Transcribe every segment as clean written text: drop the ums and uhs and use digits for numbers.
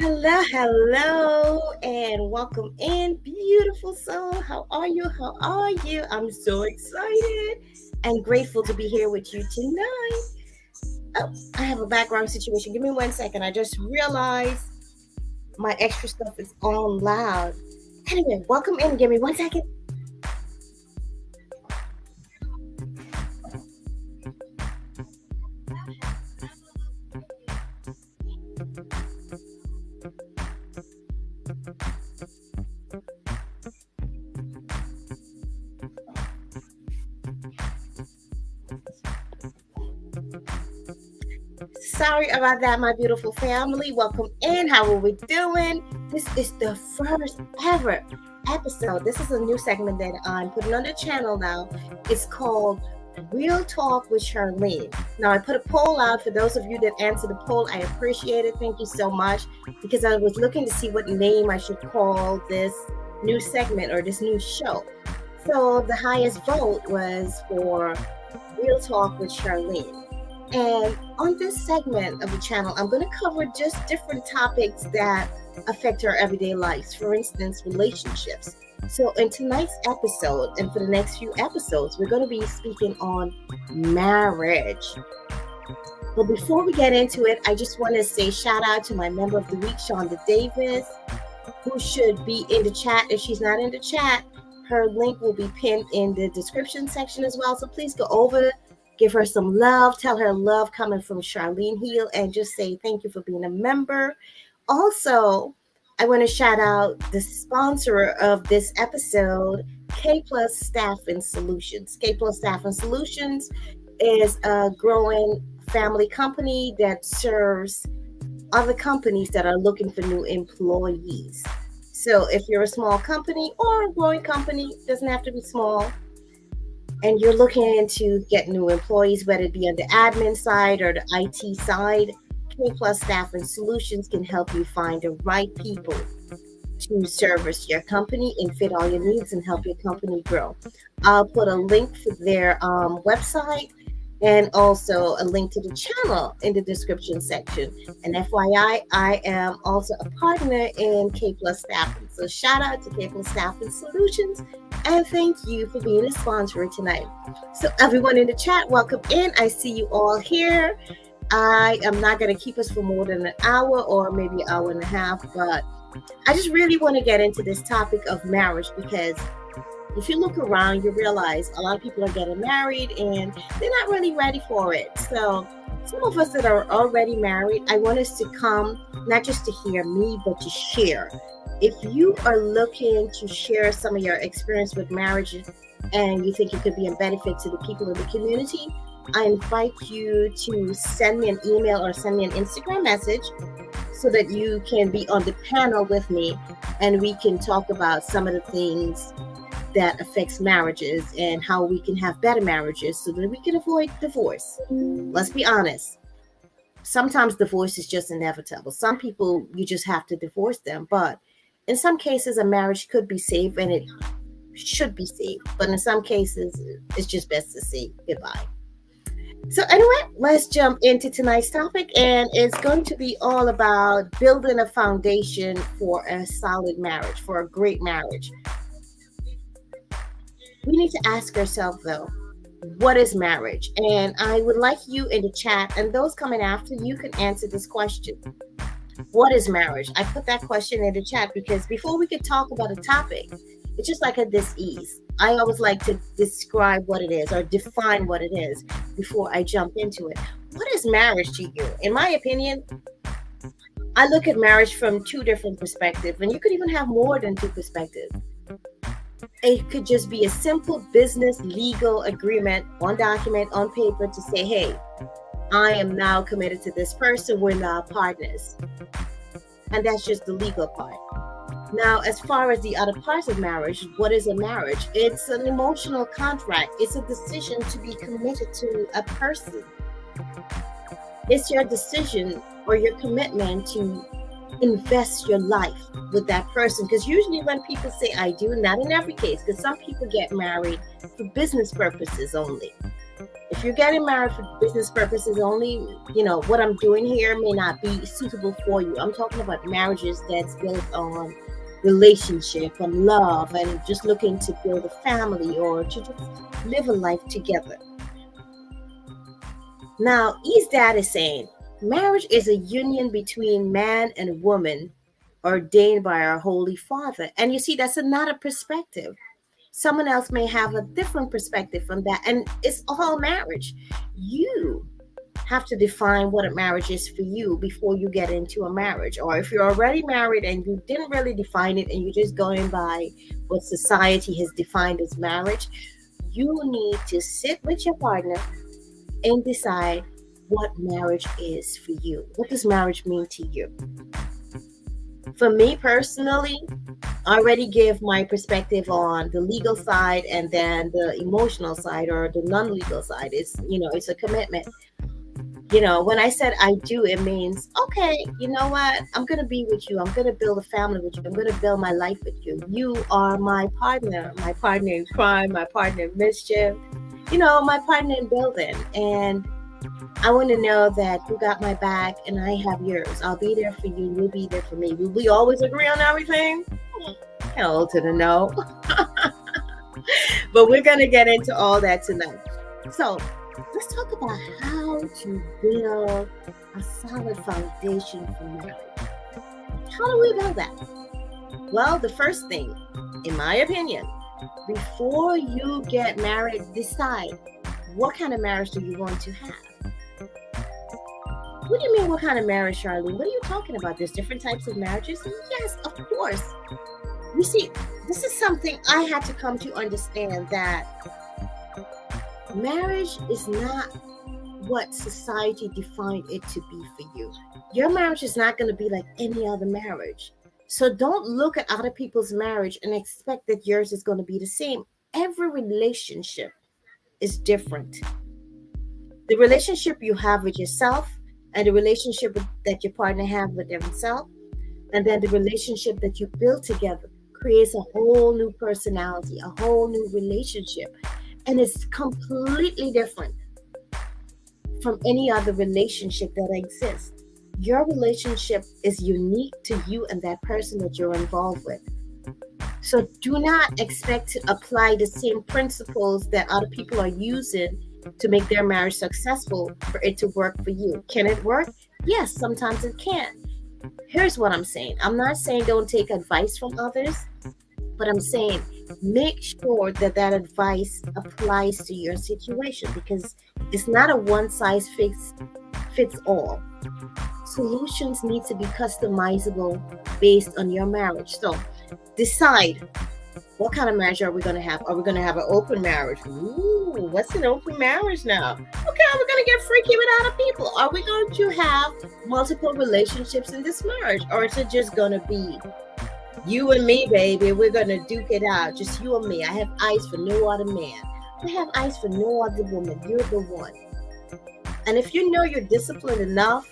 Hello, and welcome in, beautiful soul. How are you? How are you? I'm so excited and grateful to be here with you tonight. Oh, I have a background situation. Give me 1 second. I just realized my extra stuff is on loud. Anyway, welcome in. Give me 1 second. Sorry about that, my beautiful family. Welcome in. How are we doing? This is the first ever episode. This is a new segment that I'm putting on the channel now. It's called Real Talk with Charline. Now, I put a poll out for those of you that answered the poll. I appreciate it. Thank you so much, because I was looking to see what name I should call this new segment or this new show. So the highest vote was for Real Talk with Charline. And on this segment of the channel, I'm going to cover just different topics that affect our everyday lives. For instance, relationships. So in tonight's episode, and for the next few episodes, we're going to be speaking on marriage. But before we get into it, I just want to say shout out to my member of the week, Shonda Davis, who should be in the chat. If she's not in the chat, her link will be pinned in the description section as well. So please go over, give her some love, tell her love coming from CharlineHeal, and just say thank you for being a member. Also, I want to shout out the sponsor of this episode, K Plus Staffing Solutions. K Plus Staffing Solutions is a growing family company that serves other companies that are looking for new employees. So if you're a small company or a growing company, doesn't have to be small, and you're looking to get new employees, whether it be on the admin side or the IT side, K Plus Staffing Solutions can help you find the right people to service your company and fit all your needs and help your company grow. I'll put a link for their website and also a link to the channel in the description section. And FYI, I am also a partner in K Plus Staffing. So shout out to K Plus Staffing Solutions, and thank you for being a sponsor tonight. So everyone in the chat, welcome in. I see you all here. I am not going to keep us for more than an hour or maybe an hour and a half, but I just really want to get into this topic of marriage, because if you look around, you realize a lot of people are getting married and they're not really ready for it. So some of us that are already married, I want us to come, not just to hear me, but to share. If you are looking to share some of your experience with marriage and you think it could be a benefit to the people in the community, I invite you to send me an email or send me an Instagram message so that you can be on the panel with me and we can talk about some of the things that affects marriages and how we can have better marriages so that we can avoid divorce. Let's be honest. Sometimes divorce is just inevitable. Some people, you just have to divorce them. But in some cases, a marriage could be saved, and it should be saved. But in some cases, it's just best to say goodbye. So anyway, let's jump into tonight's topic, and it's going to be all about building a foundation for a solid marriage, for a great marriage. We need to ask ourselves, though, what is marriage? And I would like you in the chat, and those coming after, you can answer this question. What is marriage? I put that question in the chat because before we could talk about a topic, it's just like a dis-ease. I always like to describe what it is or define what it is before I jump into it. What is marriage to you? In my opinion, I look at marriage from two different perspectives, and you could even have more than two perspectives. It could just be a simple business legal agreement, one document on paper to say, hey, I am now committed to this person. We're now partners. And that's just the legal part. Now, as far as the other parts of marriage, what is a marriage? It's an emotional contract. It's a decision to be committed to a person. It's your decision or your commitment to invest your life with that person. Because usually when people say I do, not in every case, because some people get married for business purposes only. If you're getting married for business purposes only, what I'm doing here may not be suitable for you. I'm talking about marriages that's built on relationship and love and just looking to build a family or to just live a life together. Now, E's dad is saying marriage is a union between man and woman ordained by our Holy Father. And you see, that's another perspective. Someone else may have a different perspective from that. And it's all marriage. You have to define what a marriage is for you before you get into a marriage. Or if you're already married and you didn't really define it and you're just going by what society has defined as marriage, you need to sit with your partner and decide what marriage is for you. What does marriage mean to you? For me personally, I already give my perspective on the legal side and then the emotional side or the non-legal side. It's a commitment. When I said I do, it means, okay, you know what? I'm going to be with you. I'm going to build a family with you. I'm going to build my life with you. You are my partner in crime, my partner in mischief, my partner in building. And I want to know that you got my back and I have yours. I'll be there for you. You'll be there for me. Will we always agree on everything? Hell to the no. But we're going to get into all that tonight. So let's talk about how to build a solid foundation for marriage. How do we build that? Well, the first thing, in my opinion, before you get married, decide what kind of marriage do you want to have? What do you mean, what kind of marriage, Charline? What are you talking about? There's different types of marriages? Yes, of course. You see, this is something I had to come to understand, that marriage is not what society defined it to be for you. Your marriage is not going to be like any other marriage. So don't look at other people's marriage and expect that yours is going to be the same. Every relationship is different. The relationship you have with yourself and the relationship that your partner have with themselves, and then the relationship that you build together creates a whole new personality, a whole new relationship. And it's completely different from any other relationship that exists. Your relationship is unique to you and that person that you're involved with. So do not expect to apply the same principles that other people are using to make their marriage successful for it to work for you. Can it work? Yes, sometimes it can. Here's what I'm saying. I'm not saying don't take advice from others, but I'm saying make sure that advice applies to your situation, because it's not a one size fits all. Solutions need to be customizable based on your marriage. So decide, what kind of marriage are we going to have? Are we going to have an open marriage? Ooh, what's an open marriage now? Okay, are we going to get freaky with other people? Are we going to have multiple relationships in this marriage? Or is it just going to be you and me, baby? We're going to duke it out. Just you and me. I have eyes for no other man. I have eyes for no other woman. You're the one. And if you know you're disciplined enough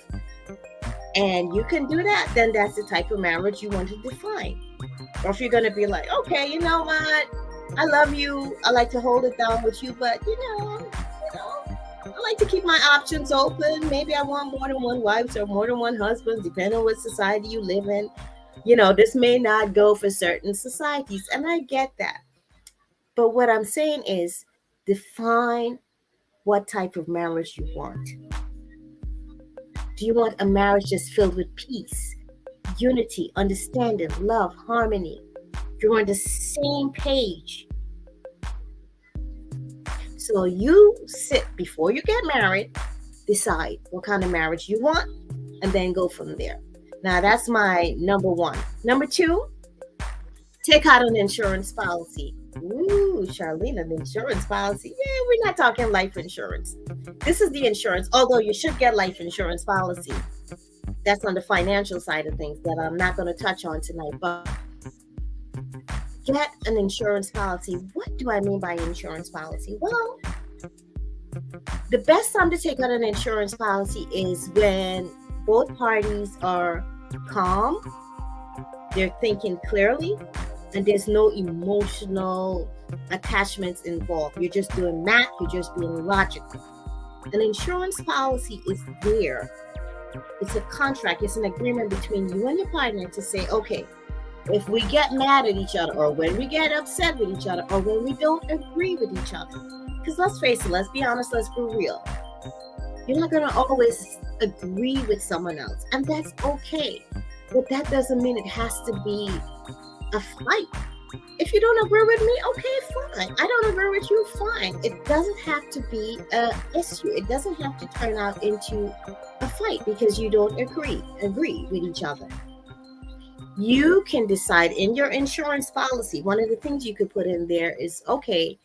and you can do that, then that's the type of marriage you want to define. Or if you're going to be like, okay, you know what? I love you. I like to hold it down with you, but I like to keep my options open. Maybe I want more than one wife or more than one husband, depending on what society you live in. This may not go for certain societies, and I get that. But what I'm saying is define what type of marriage you want. Do you want a marriage just filled with peace, unity, understanding, love, harmony? You're on the same page. So you sit before you get married, decide what kind of marriage you want, and then go from there. Now, that's my number one. Number two, take out an insurance policy. Ooh, Charline, an insurance policy. Yeah, we're not talking life insurance. This is the insurance, although you should get life insurance policy. That's on the financial side of things that I'm not going to touch on tonight. But get an insurance policy. What do I mean by insurance policy? Well, the best time to take out an insurance policy is when both parties are calm, they're thinking clearly, and there's no emotional attachments involved. You're just doing math, you're just being logical. An insurance policy is there. It's a contract. It's an agreement between you and your partner to say, okay, if we get mad at each other, or when we get upset with each other, or when we don't agree with each other, because let's face it, let's be honest, let's be real. You're not going to always agree with someone else, and that's okay. But that doesn't mean it has to be a fight. If you don't agree with me, okay, fine. I don't agree with you, fine. It doesn't have to be an issue. It doesn't have to turn out into a fight because you don't agree with each other. You can decide in your insurance policy, one of the things you could put in there is, okay,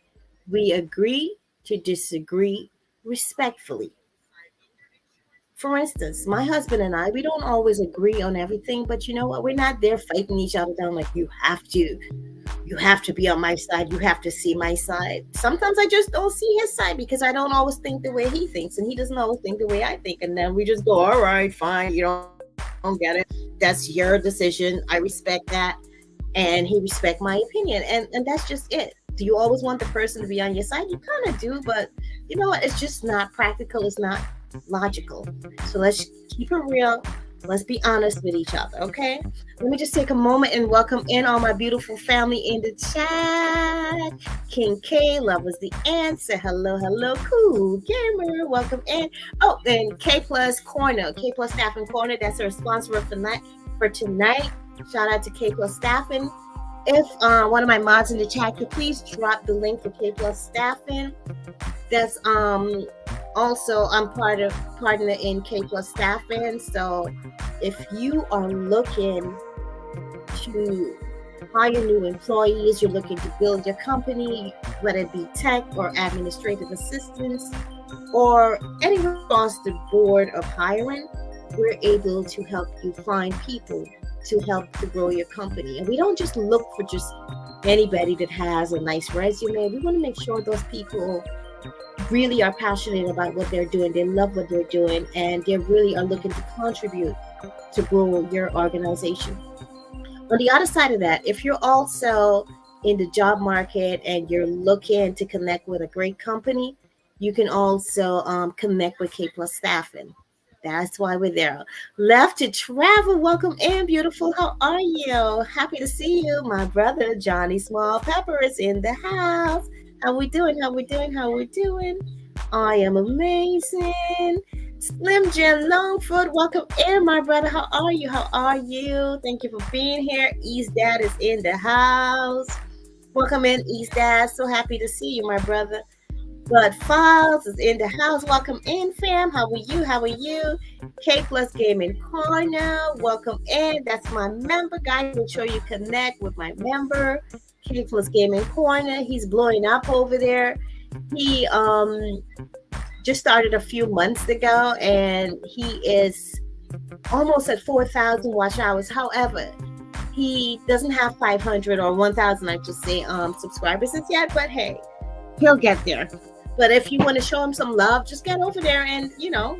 we agree to disagree respectfully. For instance, my husband and I, we don't always agree on everything, but you know what? We're not there fighting each other down like you have to be on my side. You have to see my side. Sometimes I just don't see his side because I don't always think the way he thinks, and he doesn't always think the way I think. And then we just go, all right, fine. You don't get it. That's your decision. I respect that. And he respects my opinion. And that's just it. Do you always want the person to be on your side? You kind of do, but you know what? It's just not practical. It's not logical. So let's keep it real. Let's be honest with each other, okay? Let me just take a moment and welcome in all my beautiful family in the chat. King K, love was the answer. Hello, cool gamer, welcome in. Oh, and K Plus Corner, K Plus Staffing Corner, that's our sponsor for tonight. Shout out to K Plus Staffing. If one of my mods in the chat could please drop the link for K Plus Staffing. That's also I'm partner in K Plus Staffing. So if you are looking to hire new employees, you're looking to build your company, whether it be tech or administrative assistance or anywhere across the board of hiring, we're able to help you find people to help to grow your company. And we don't just look for just anybody that has a nice resume. We want to make sure those people really are passionate about what they're doing. They love what they're doing, and they really are looking to contribute to grow your organization. On the other side of that, if you're also in the job market and you're looking to connect with a great company, you can also connect with K Plus Staffing. That's why we're there. Left to Travel, welcome in, beautiful. How are you? Happy to see you. My brother Johnny Small Pepper is in the house. How we doing? I am amazing. Slim Jim Longfoot, welcome in, my brother. How are you? Thank you for being here. East Dad is in the house. Welcome in, East Dad. So happy to see you, my brother. Bud Files is in the house. Welcome in, fam. How are you? K Plus Gaming Corner, welcome in. That's my member, guys. Make sure you connect with my member, K Plus Gaming Corner. He's blowing up over there. He just started a few months ago, and he is almost at 4,000 watch hours. However, he doesn't have 500 or 1,000, I just say, subscribers yet. But hey, he'll get there. But if you want to show him some love, just get over there and,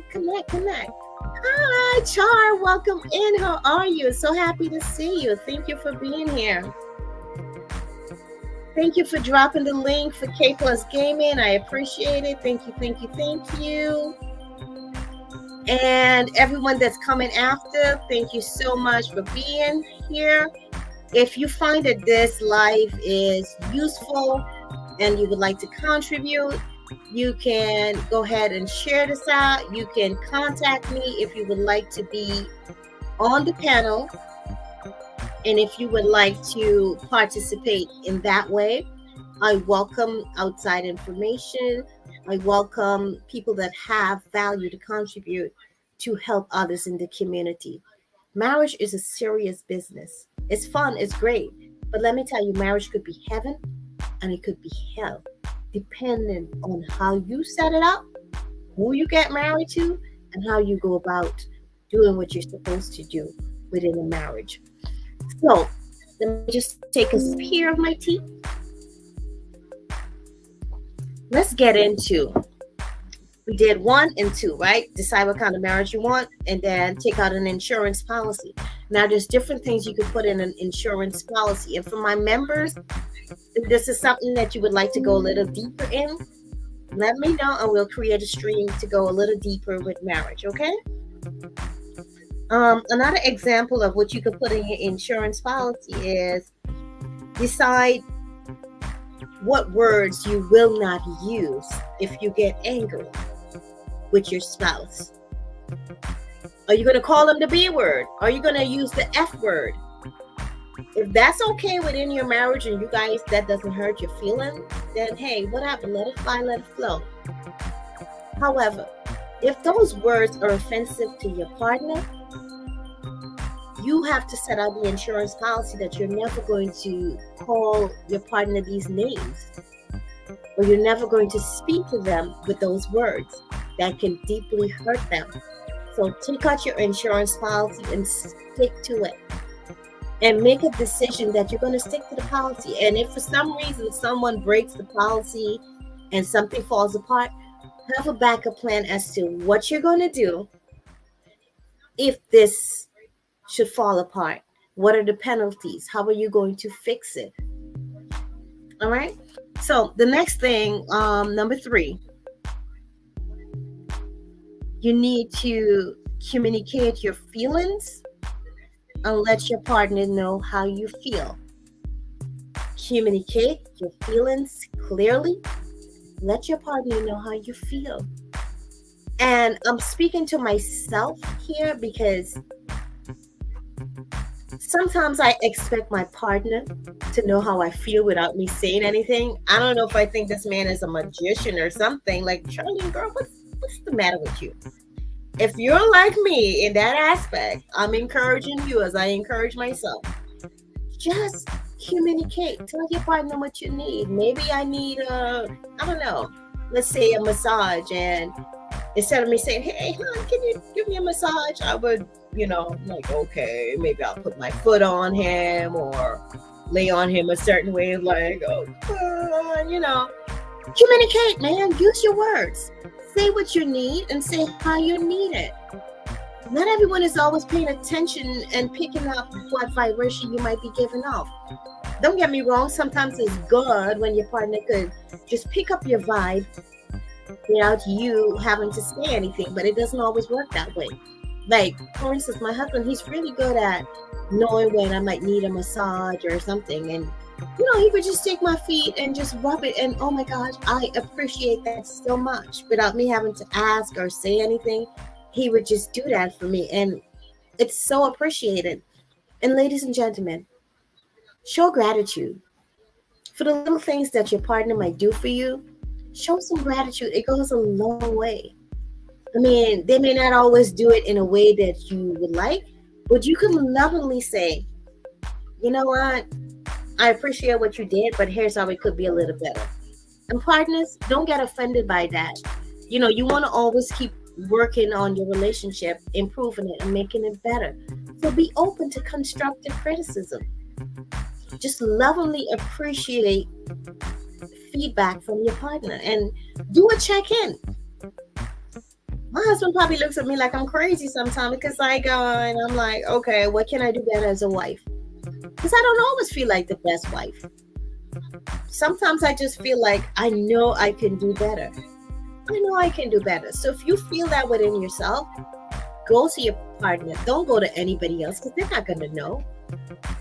connect. Hi, Char. Welcome in. How are you? So happy to see you. Thank you for being here. Thank you for dropping the link for K Plus Gaming. I appreciate it. Thank you. And everyone that's coming after, thank you so much for being here. If you find that this live is useful and you would like to contribute, you can go ahead and share this out. You can contact me if you would like to be on the panel. And if you would like to participate in that way, I welcome outside information. I welcome people that have value to contribute to help others in the community. Marriage is a serious business. It's fun, it's great. But let me tell you, marriage could be heaven and it could be hell, depending on how you set it up, who you get married to, and how you go about doing what you're supposed to do within a marriage. So let me just take a sip here of my tea. Let's get into, we did 1 and 2, right? Decide what kind of marriage you want, and then take out an insurance policy. Now, there's different things you can put in an insurance policy. And for my members, if this is something that you would like to go a little deeper in, Let me know and we'll create a stream to go a little deeper with marriage, okay? Another example of what you can put in your insurance policy is decide what words you will not use if you get angry with your spouse. Are you going to call them the B word? Are you going to use the F word? If that's okay within your marriage and you guys, that doesn't hurt your feelings, then hey, what happened? Let it fly, let it flow. However, if those words are offensive to your partner, you have to set out the insurance policy that you're never going to call your partner these names, or you're never going to speak to them with those words that can deeply hurt them. So take out your insurance policy and stick to it. And make a decision that you're going to stick to the policy. And if for some reason someone breaks the policy and something falls apart, have a backup plan as to what you're going to do if this should fall apart. What are the penalties? How are you going to fix it? All right. So the next thing, number 3, you need to communicate your feelings and let your partner know how you feel. Communicate your feelings clearly. Let your partner know how you feel. And I'm speaking to myself here because sometimes I expect my partner to know how I feel without me saying anything. I don't know if I think this man is a magician or something. Like, Charline, girl, what's the matter with you? If you're like me in that aspect, I'm encouraging you as I encourage myself. Just communicate. Tell your partner what you need. Maybe I need let's say a massage. And instead of me saying, hey, hon, can you give me a massage? I would, like, okay, maybe I'll put my foot on him or lay on him a certain way, like, communicate, man. Use your words. Say what you need and say how you need it. Not everyone is always paying attention and picking up what vibration you might be giving off. Don't get me wrong. Sometimes it's good when your partner could just pick up your vibe without you having to say anything, but it doesn't always work that way. Like, for instance, my husband, he's really good at knowing when I might need a massage or something. And he would just take my feet and just rub it. And oh my gosh, I appreciate that so much. Without me having to ask or say anything, he would just do that for me. And it's so appreciated. And ladies and gentlemen, show gratitude for the little things that your partner might do for you. Show some gratitude. It goes a long way. I mean, they may not always do it in a way that you would like, but you can lovingly say, you know what? I appreciate what you did, but here's how it could be a little better. And partners, don't get offended by that. You want to always keep working on your relationship, improving it and making it better. So be open to constructive criticism. Just lovingly appreciate feedback from your partner and do a check-in. My husband probably looks at me like I'm crazy sometimes because I go and I'm like, okay, what can I do better as a wife? Because I don't always feel like the best wife. Sometimes I just feel like I know I can do better. I know I can do better. So if you feel that within yourself, go to your partner. Don't go to anybody else because they're not going to know.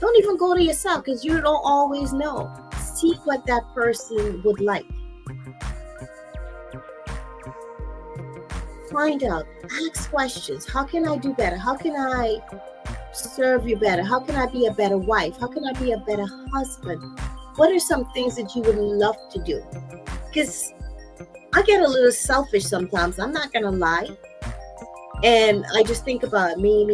Don't even go to yourself because you don't always know. See what that person would like. Find out. Ask questions. How can I do better? How can I serve you better? How can I be a better wife? How can I be a better husband? What are some things that you would love to do? Because I get a little selfish sometimes. I'm not going to lie. And I just think about me.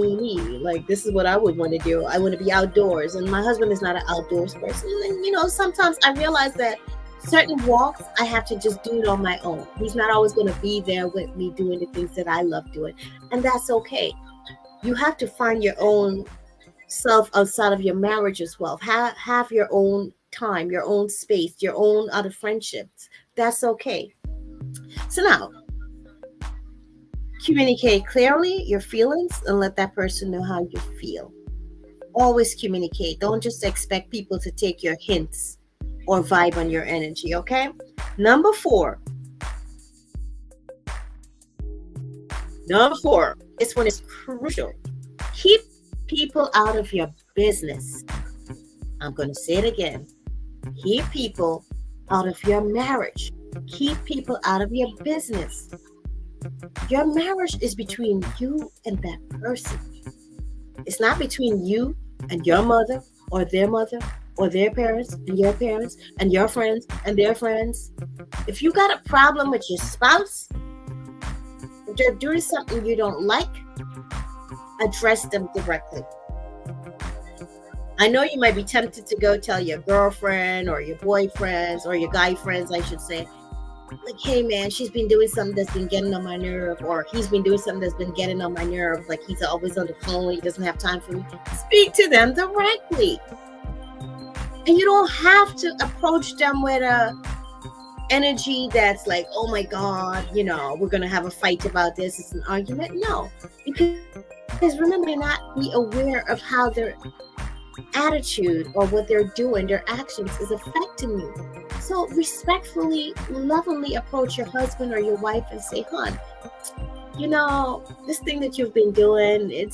Like, this is what I would want to do. I want to be outdoors. And my husband is not an outdoors person. And, sometimes I realize that certain walks, I have to just do it on my own. He's not always going to be there with me doing the things that I love doing. And that's okay. You have to find your own self outside of your marriage as well. Have your own time, your own space, your own other friendships. That's okay. So now, communicate clearly your feelings and let that person know how you feel. Always communicate. Don't just expect people to take your hints or vibe on your energy, okay? Number 4, Number 4, this one is crucial. Keep people out of your business. I'm going to say it again. Keep people out of your marriage. Keep people out of your business. Your marriage is between you and that person. It's not between you and your mother or their parents and your parents and your friends and their friends. If you got a problem with your spouse, if they're doing something you don't like, address them directly. I know you might be tempted to go tell your girlfriend or your boyfriends or your guy friends, I should say, like, hey man, she's been doing something that's been getting on my nerve, or he's been doing something that's been getting on my nerve, like he's always on the phone, he doesn't have time for me. Speak to them directly. And you don't have to approach them with a energy that's like, oh my God, we're going to have a fight about this. It's an argument. No, because remember, they're not be aware of how their attitude or what they're doing, their actions is affecting you. So respectfully, lovingly approach your husband or your wife and say, hon, this thing that you've been doing, it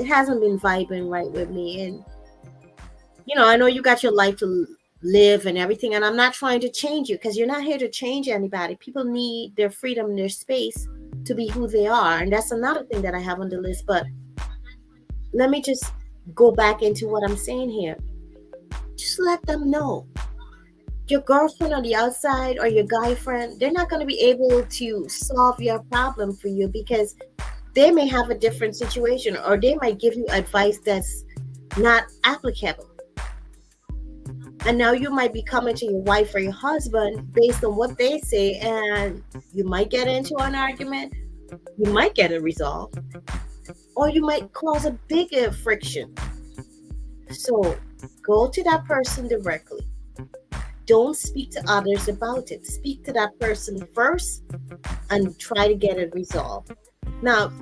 hasn't been vibing right with me. And, I know you got your life to live and everything, and I'm not trying to change you, because you're not here to change anybody. People need their freedom and their space to be who they are. And that's another thing that I have on the list. But let me just go back into what I'm saying here. Just let them know. Your girlfriend on the outside or your guy friend, they're not going to be able to solve your problem for you, because they may have a different situation, or they might give you advice that's not applicable. And now you might be coming to your wife or your husband based on what they say, and you might get into an argument, you might get it resolved, or you might cause a bigger friction. So go to that person directly. Don't speak to others about it. Speak to that person first and try to get it resolved. Now,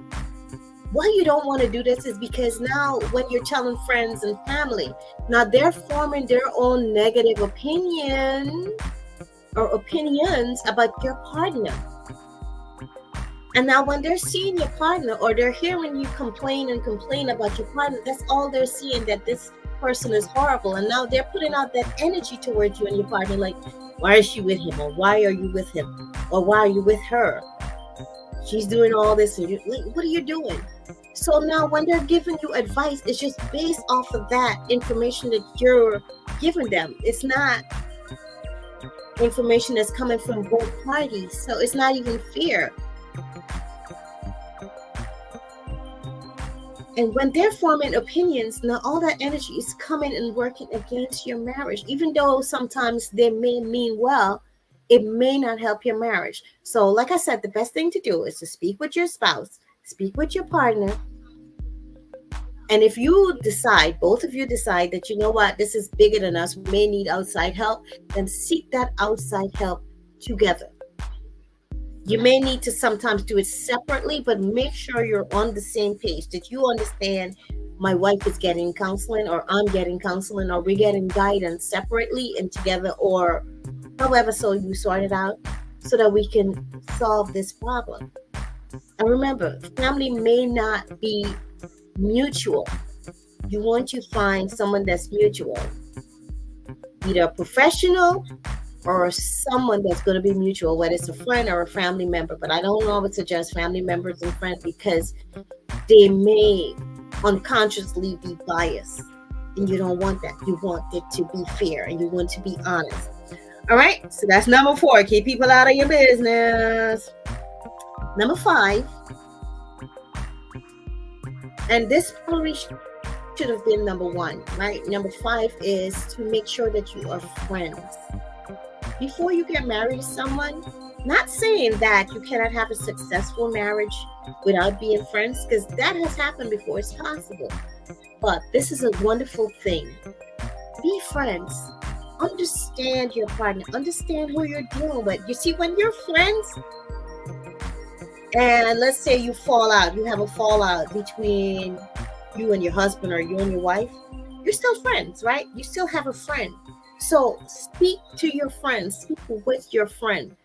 why you don't want to do this is because now when you're telling friends and family, now they're forming their own negative opinion or opinions about your partner. And now when they're seeing your partner, or they're hearing you complain about your partner, that's all they're seeing, that this person is horrible. And now they're putting out that energy towards you and your partner, like, why is she with him? Or why are you with him? Or why are you with her? She's doing all this, and you're like, what are you doing? So now when they're giving you advice, it's just based off of that information that you're giving them. It's not information that's coming from both parties. So it's not even fair. And when they're forming opinions, now all that energy is coming and working against your marriage. Even though sometimes they may mean well, it may not help your marriage. So like I said, the best thing to do is to speak with your spouse, speak with your partner. And if you decide, both of you decide that, you know what, this is bigger than us, we may need outside help, then seek that outside help together. You may need to sometimes do it separately, but make sure you're on the same page, that you understand my wife is getting counseling, or I'm getting counseling, or we're getting guidance separately and together, or however, so you sort it out so that we can solve this problem. And remember, family may not be mutual. You want to find someone that's mutual, either a professional or someone that's going to be mutual, whether it's a friend or a family member. But I don't always suggest family members and friends, because they may unconsciously be biased, and you don't want that. You want it to be fair, and you want to be honest. All right, so that's number 4. Keep people out of your business. Number 5, and this probably should have been number 1, right? Number 5 is to make sure that you are friends. Before you get married to someone, not saying that you cannot have a successful marriage without being friends, because that has happened before. It's possible. But this is a wonderful thing. Be friends. Understand your partner. Understand who you're dealing with. You see, when you're friends, and let's say you fall out, you have a fallout between you and your husband, or you and your wife, you're still friends, right? You still have a friend. So speak to your friend. Speak with your friend.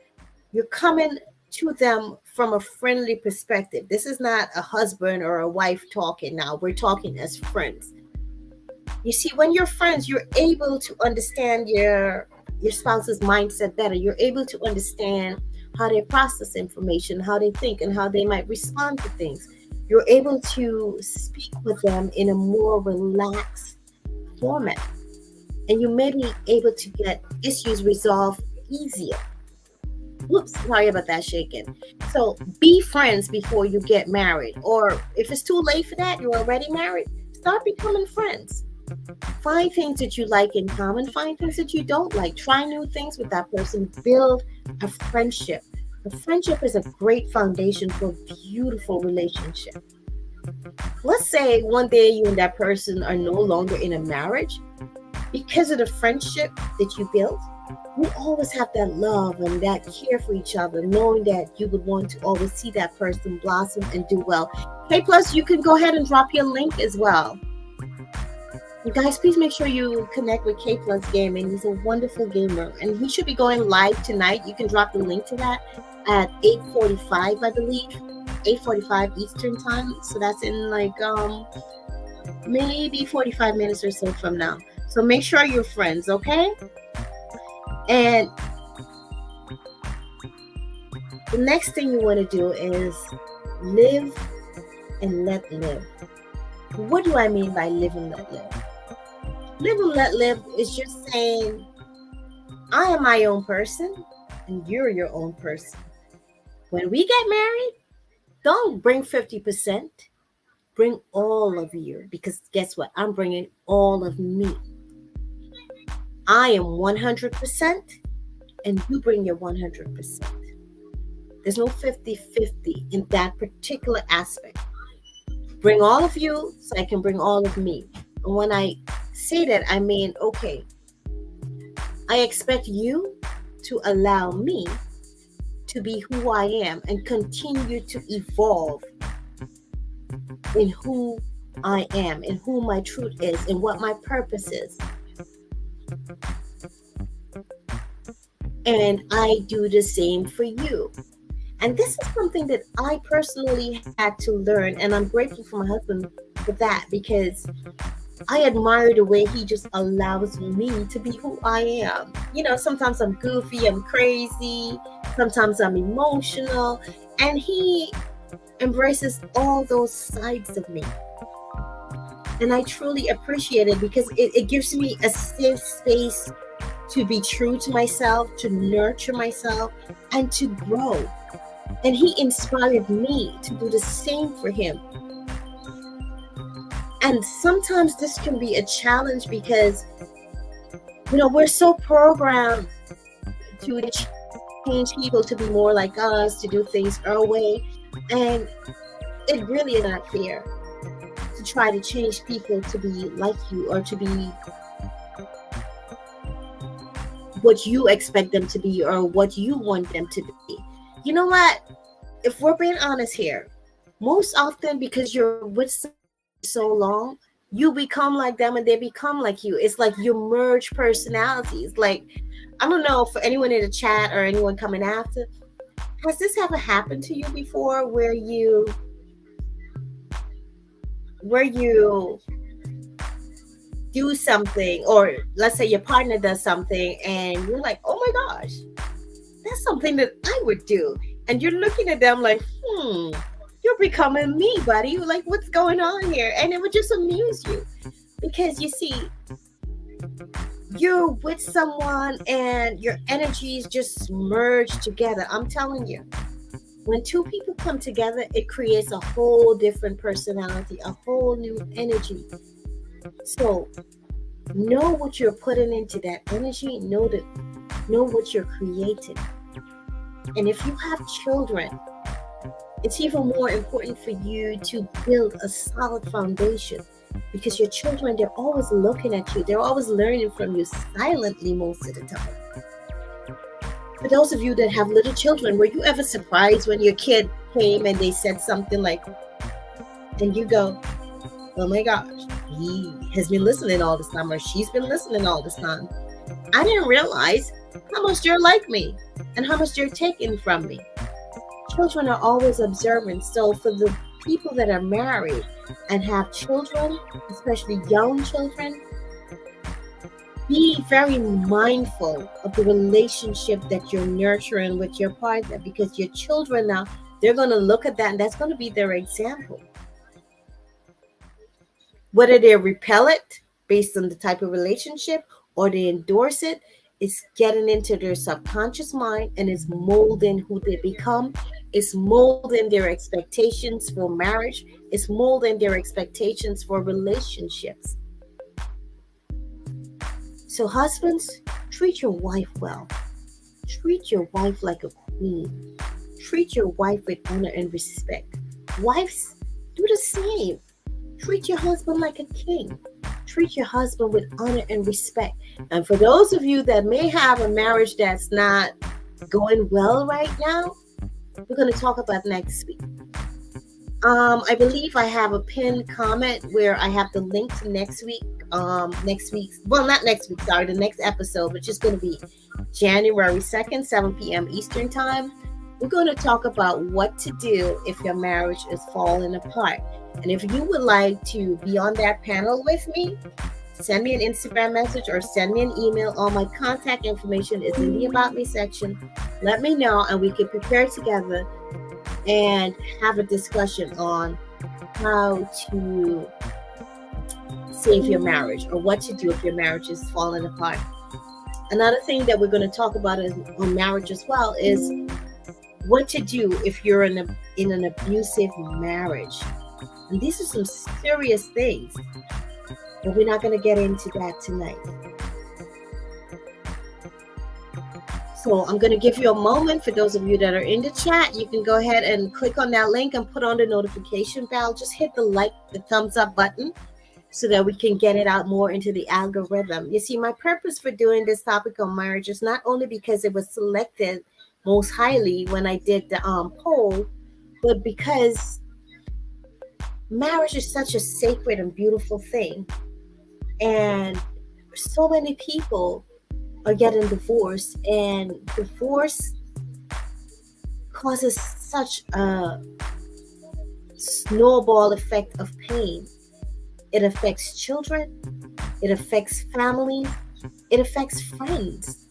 You're coming to them from a friendly perspective. This is not a husband or a wife talking now. We're talking as friends. You see, when you're friends, you're able to understand your spouse's mindset better. You're able to understand how they process information, how they think, and how they might respond to things. You're able to speak with them in a more relaxed format. And you may be able to get issues resolved easier. Whoops, sorry about that shaking. So be friends before you get married. Or if it's too late for that, you're already married, start becoming friends. Find things that you like in common. Find things that you don't like. Try new things with that person. Build a friendship. A friendship is a great foundation for a beautiful relationship. Let's say one day you and that person are no longer in a marriage. Because of the friendship that you built, you always have that love and that care for each other, knowing that you would want to always see that person blossom and do well. Hey, plus you can go ahead and drop your link as well. You guys, please make sure you connect with K Plus Gaming. He's a wonderful gamer, and he should be going live tonight. You can drop the link to that at 8:45, I believe, 8:45 Eastern time. So that's in like maybe 45 minutes or so from now. So make sure you're friends, okay? And the next thing you want to do is live and let live. What do I mean by live and let live? Live and let live is just saying, I am my own person and you're your own person. When we get married, don't bring 50%. Bring all of you, because guess what? I'm bringing all of me. I am 100% and you bring your 100%. There's no 50-50 in that particular aspect. Bring all of you so I can bring all of me. And when I say that, I mean, okay, I expect you to allow me to be who I am and continue to evolve in who I am, in who my truth is, and what my purpose is. And I do the same for you. And this is something that I personally had to learn, and I'm grateful for my husband for that, because I admire the way he just allows me to be who I am. You know, sometimes I'm goofy, I'm crazy, sometimes I'm emotional, and he embraces all those sides of me. And I truly appreciate it, because it gives me a safe space to be true to myself, to nurture myself, and to grow. And he inspired me to do the same for him. And sometimes this can be a challenge because, you know, we're so programmed to change people to be more like us, to do things our way. And it really is not fair to try to change people to be like you, or to be what you expect them to be, or what you want them to be. You know what? If we're being honest here, most often because you're with someone so long, you become like them and they become like you. It's like you merge personalities. Like, I don't know, for anyone in the chat or anyone coming after, has this ever happened to you before, where you do something, or let's say your partner does something and you're like, oh my gosh, that's something that I would do, and you're looking at them like, you're becoming me, buddy. You're like, what's going on here? And it would just amuse you, because you see, you're with someone and your energies just merge together. I'm telling you, when two people come together, it creates a whole different personality, a whole new energy. So know what you're putting into that energy. Know what you're creating. And if you have children, it's even more important for you to build a solid foundation, because your children, they're always looking at you. They're always learning from you silently most of the time. For those of you that have little children, were you ever surprised when your kid came and they said something like, and you go, oh my gosh, he has been listening all this time, or she's been listening all this time. I didn't realize how much you're like me and how much you're taking from me. children are always observant. So for the people that are married and have children, especially young children, be very mindful of the relationship that you're nurturing with your partner, because your children now, they're going to look at that and that's going to be their example. Whether they repel it based on the type of relationship or they endorse it, it's getting into their subconscious mind and it's molding who they become. It's molding their expectations for marriage. It's molding their expectations for relationships. So husbands, treat your wife well. Treat your wife like a queen. Treat your wife with honor and respect. Wives, do the same. Treat your husband like a king. Treat your husband with honor and respect. And for those of you that may have a marriage that's not going well right now, we're going to talk about next week. I believe I have a pinned comment where I have the link to next week's, the next episode, which is going to be January 2nd, 7 p.m. Eastern Time. We're going to talk about what to do if your marriage is falling apart. And if you would like to be on that panel with me, send me an Instagram message or send me an email. All my contact information is in the About Me section. Let me know and we can prepare together and have a discussion on how to save your marriage or what to do if your marriage is falling apart. Another thing that we're going to talk about on marriage as well is what to do if you're in an abusive marriage. And these are some serious things, but we're not going to get into that tonight. So I'm going to give you a moment. For those of you that are in the chat, you can go ahead and click on that link and put on the notification bell. Just hit the thumbs up button so that we can get it out more into the algorithm. You see, my purpose for doing this topic on marriage is not only because it was selected most highly when I did the poll, but because marriage is such a sacred and beautiful thing. And so many people are getting divorced, and divorce causes such a snowball effect of pain. It affects children, it affects family, it affects friends.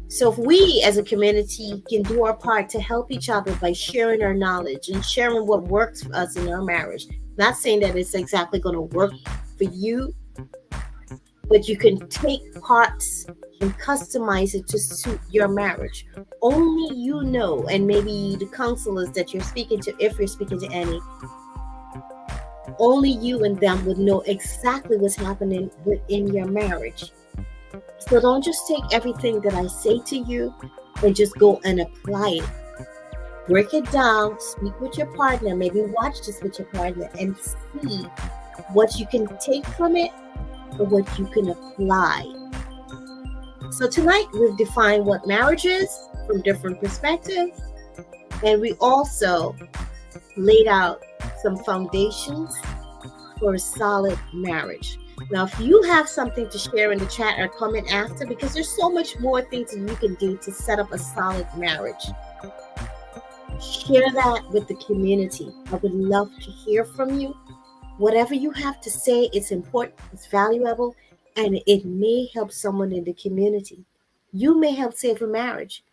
So if we as a community can do our part to help each other by sharing our knowledge and sharing what works for us in our marriage, not saying that it's exactly going to work for you, but you can take parts and customize it to suit your marriage. Only you know, and maybe the counselors that you're speaking to, if you're speaking to any, only you and them would know exactly what's happening within your marriage. So don't just take everything that I say to you and just go and apply it. Break it down, speak with your partner, maybe watch this with your partner and see what you can take from it or what you can apply. So tonight we've defined what marriage is from different perspectives, and we also laid out some foundations for a solid marriage. Now, if you have something to share in the chat or comment after, because there's so much more things that you can do to set up a solid marriage, share that with the community. I would love to hear from you. Whatever you have to say, it's important, it's valuable, and it may help someone in the community. You may help save a marriage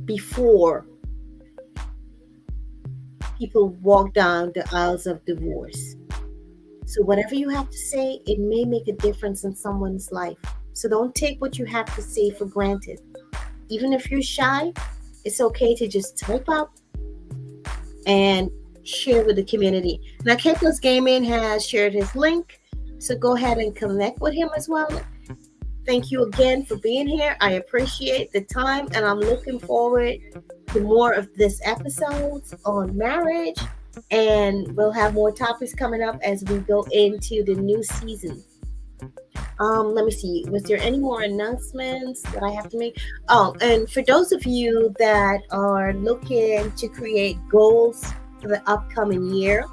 before people walk down the aisles of divorce. So whatever you have to say, it may make a difference in someone's life. So don't take what you have to say for granted. Even if you're shy, it's okay to just type up and share with the community. Now, Kepler's Gaming has shared his link, so go ahead and connect with him as well. Thank you again for being here. I appreciate the time, and I'm looking forward to more of this episodes on marriage, and we'll have more topics coming up as we go into the new season. Let me see. Was there any more announcements that I have to make? Oh, and for those of you that are looking to create goals for the upcoming year,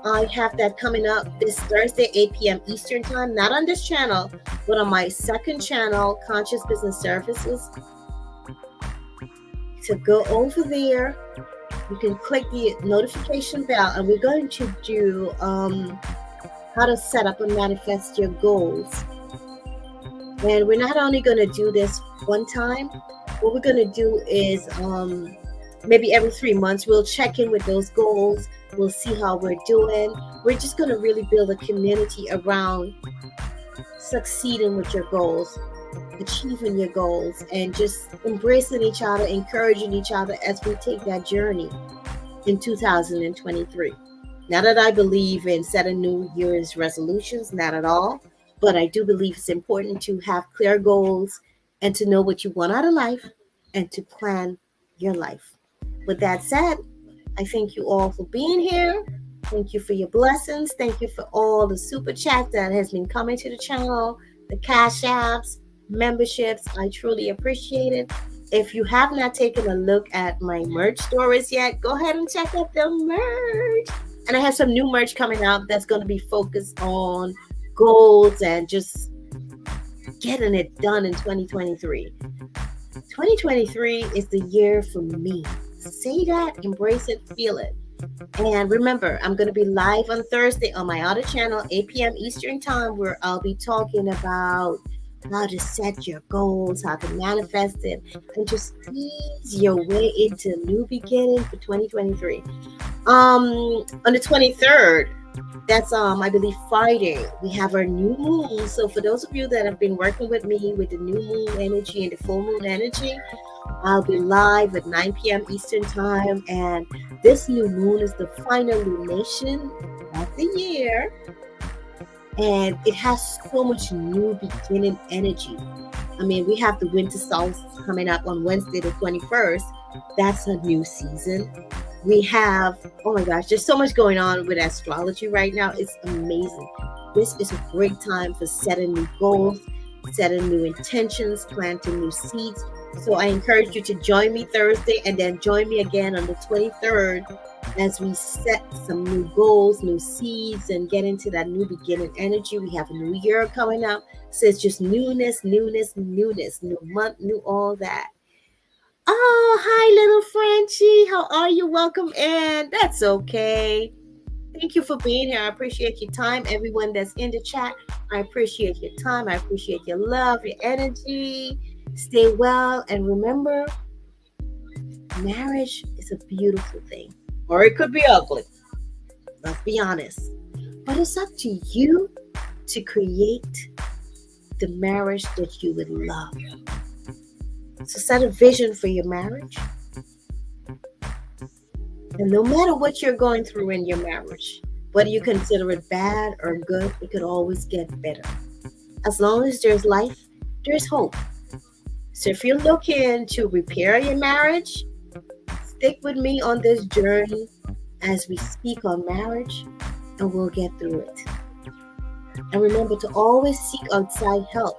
I have that coming up this Thursday, 8 p.m. Eastern Time, not on this channel, but on my second channel, Conscious Business Services. to go over there. You can click the notification bell, and we're going to do how to set up and manifest your goals. And we're not only going to do this one time. What we're going to do is maybe every 3 months we'll check in with those goals. We'll see how we're doing. We're just going to really build a community around succeeding with your goals, achieving your goals, and just embracing each other, encouraging each other as we take that journey in 2023. Not that I believe in setting New Year's resolutions, not at all, but I do believe it's important to have clear goals and to know what you want out of life and to plan your life. With that said, I thank you all for being here. Thank you for your blessings. Thank you for all the super chats that has been coming to the channel, the cash apps, memberships. I truly appreciate it. If you have not taken a look at my merch stores yet, go ahead and check out the merch. And I have some new merch coming out that's going to be focused on goals and just getting it done in 2023. 2023 is the year for me. Say that, embrace it, feel it. And remember, I'm going to be live on Thursday on my other channel, 8 p.m. Eastern Time, where I'll be talking about how to set your goals, how to manifest it, and just ease your way into a new beginning for 2023. On the 23rd, that's I believe Friday, we have our new moon. So for those of you that have been working with me with the new moon energy and the full moon energy, I'll be live at 9 p.m. Eastern Time, and this new moon is the final lunation of the year, and it has so much new beginning energy. I mean, we have the winter solstice coming up on Wednesday the 21st. That's a new season. We have, oh my gosh, there's so much going on with astrology right now. It's amazing. This is a great time for setting new goals, setting new intentions, planting new seeds. So I encourage you to join me Thursday and then join me again on the 23rd as we set some new goals, new seeds, and get into that new beginning energy. We have a new year coming up. So it's just newness, newness, newness, new month, new all that. Oh, hi, little Frenchie. How are you? Welcome in. That's okay. Thank you for being here. I appreciate your time. Everyone that's in the chat, I appreciate your time. I appreciate your love, your energy. Stay well. And remember, marriage is a beautiful thing. Or it could be ugly. Let's be honest. But it's up to you to create the marriage that you would love. So set a vision for your marriage. And no matter what you're going through in your marriage, whether you consider it bad or good, it could always get better. As long as there's life, there's hope. So if you're looking to repair your marriage, stick with me on this journey as we speak on marriage, and we'll get through it. And remember to always seek outside help,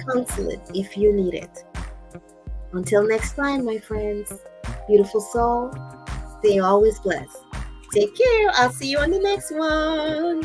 counseling if you need it. Until next time, my friends, beautiful soul, stay always blessed. Take care. I'll see you on the next one.